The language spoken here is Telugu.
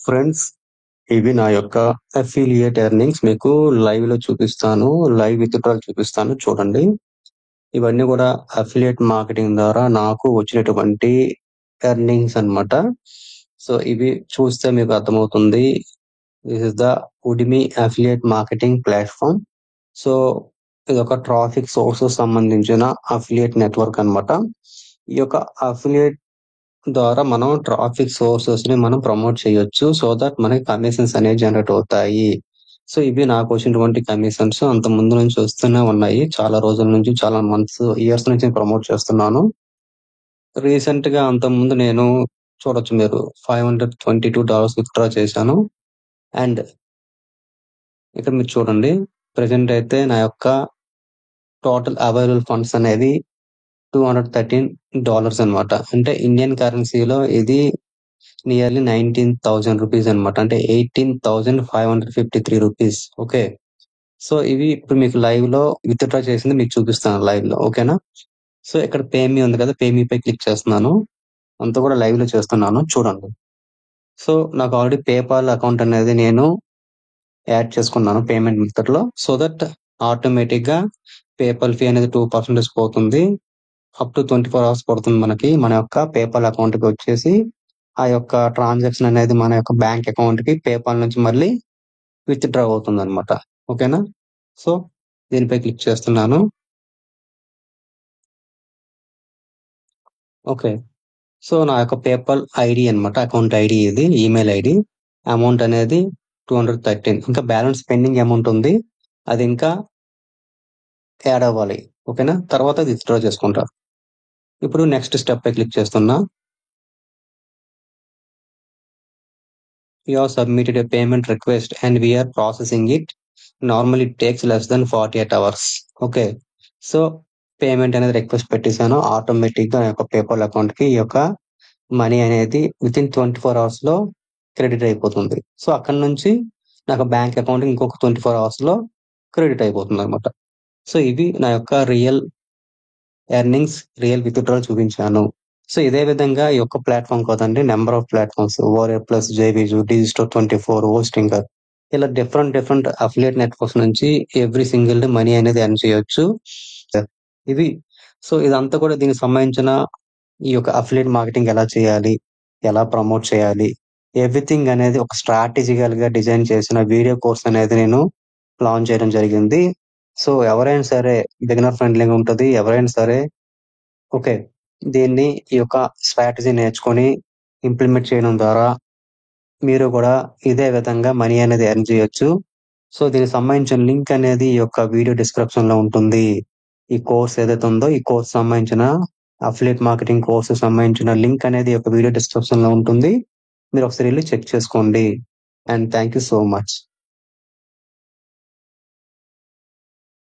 ఫ్రెండ్స్, ఇవి నా యొక్క అఫిలియేట్ ఎర్నింగ్స్ మీకు లైవ్ లో చూపిస్తాను. లైవ్ విత్డ్రాల్ చూపిస్తాను చూడండి. ఇవన్నీ కూడా అఫిలియేట్ మార్కెటింగ్ ద్వారా నాకు వచ్చినటువంటి ఎర్నింగ్స్ అన్నమాట. సో ఇవి చూస్తే మీకు అర్థమవుతుంది. This is the Udemy affiliate marketing platform. So ఇది ఒక ట్రాఫిక్ సోర్స్ సంబంధించిన అఫిలియేట్ నెట్వర్క్ అన్నమాట. ఈ యొక్క అఫిలియేట్ ద్వారా మనం ట్రాఫిక్ సోర్సెస్ ని మనం ప్రమోట్ చేయొచ్చు. సో దట్ మనకి కమిషన్స్ అనేవి జనరేట్ అవుతాయి. సో ఇవి నాకు వచ్చినటువంటి కమిషన్స్ అంత ముందు నుంచి వస్తూనే ఉన్నాయి. చాలా రోజుల నుంచి, చాలా మంత్స్, ఇయర్స్ నుంచి ప్రమోట్ చేస్తున్నాను. రీసెంట్ గా అంత ముందు నేను చూడొచ్చు మీరు $522 విత్డ్రా చేశాను. అండ్ ఇక్కడ మీరు చూడండి, ప్రెసెంట్ అయితే నా యొక్క టోటల్ అవైలబుల్ ఫండ్స్ అనేది $213 అన్నమాట. అంటే ఇండియన్ కరెన్సీలో ఇది నియర్లీ 19,000 రూపీస్ అనమాట. అంటే 18,553 రూపీస్. ఓకే. సో ఇవి ఇప్పుడు మీకు లైవ్ లో విత్డ్రా చేసింది మీకు చూపిస్తాను లైవ్ లో. ఓకేనా? సో ఇక్కడ పేమీ ఉంది కదా, పేమీ పై క్లిక్ చేస్తున్నాను. అంతా కూడా లైవ్ లో చేస్తున్నాను చూడండి. సో నాకు ఆల్రెడీ పేపాల్ అకౌంట్ అనేది నేను యాడ్ చేసుకున్నాను పేమెంట్ మెథడ్ లో. సో దట్ ఆటోమేటిక్ గా పేపాల్ ఫీ అనేది 2% పోతుంది. అప్ టు 24 hours పడుతుంది మనకి మన యొక్క పేపాల్ అకౌంట్ కి వచ్చేసి ఆ యొక్క ట్రాన్సాక్షన్ అనేది మన యొక్క బ్యాంక్ అకౌంట్ కి పేపాల్ నుంచి మళ్ళీ విత్డ్రా అవుతుంది అనమాట. ఓకేనా? సో దీనిపై క్లిక్ చేస్తున్నాను. ఓకే. సో నా యొక్క పేపాల్ ఐడి అన్నమాట, అకౌంట్ ఐడి ఇది, ఈమెయిల్ ఐడి. అమౌంట్ అనేది 213. ఇంకా బ్యాలెన్స్ పెండింగ్ అమౌంట్ ఉంది, అది ఇంకా యాడ్ అవ్వాలి. ఓకేనా? తర్వాత విత్డ్రా చేసుకుంటా. ఇప్పుడు నెక్స్ట్ స్టెప్ పై క్లిక్ చేస్తున్నా. You have submitted a payment request and we are processing it. Normally it takes less than 48 hours. Okay. So payment అనేది రిక్వెస్ట్ పెట్టేశాను. ఆటోమేటిక్ గా నా యొక్క పేపాల్ అకౌంట్ కి ఈ యొక్క మనీ అనేది విత్ ఇన్ 24 hours లో క్రెడిట్ అయిపోతుంది. సో అక్కడ నుంచి నాకు బ్యాంక్ అకౌంట్ ఇంకొక 24 hours లో క్రెడిట్ అయిపోతుంది అనమాట. సో ఇవి నా యొక్క రియల్ ఎర్నింగ్స్, రియల్ విత్డ్రాల్ చూపించాను. సో ఇదే విధంగా ఈ యొక్క ప్లాట్ఫామ్ కాదండి, number of platforms, ORA plus, జైబీజు, డిజిస్టో24, హోస్టింగర్, ఇలా డిఫరెంట్ అఫిలియేట్ నెట్వర్క్స్ నుంచి ఎవ్రీ సింగిల్ డే మనీ అనేది ఎర్న్ చేయొచ్చు. ఇవి సో ఇదంతా కూడా దీనికి సంబంధించిన ఈ యొక్క అఫిలియేట్ మార్కెటింగ్ ఎలా చేయాలి, ఎలా ప్రమోట్ చేయాలి, ఎవ్రీథింగ్ అనేది ఒక స్ట్రాటజికల్ గా డిజైన్ చేసిన వీడియో కోర్స్ అనేది నేను లాంచ్ చేయడం జరిగింది. సో ఎవరైనా సరే బిగినర్ ఫ్రెండ్లీగా ఉంటది. ఎవరైనా సరే ఓకే దీన్ని ఈ యొక్క స్ట్రాటజీ నేర్చుకొని ఇంప్లిమెంట్ చేయడం ద్వారా మీరు కూడా ఇదే విధంగా మనీ అనేది ఎర్న్ చేయొచ్చు. సో దీనికి సంబంధించిన లింక్ అనేది ఈ యొక్క వీడియో డిస్క్రిప్షన్ లో ఉంటుంది. ఈ కోర్స్ ఏదైతే ఉందో ఈ కోర్స్ సంబంధించిన అఫిలియేట్ మార్కెటింగ్ కోర్స్ సంబంధించిన లింక్ అనేది ఈ యొక్క వీడియో డిస్క్రిప్షన్ లో ఉంటుంది. మీరు ఒకసారి వెళ్ళి చెక్ చేసుకోండి. And thank you so much.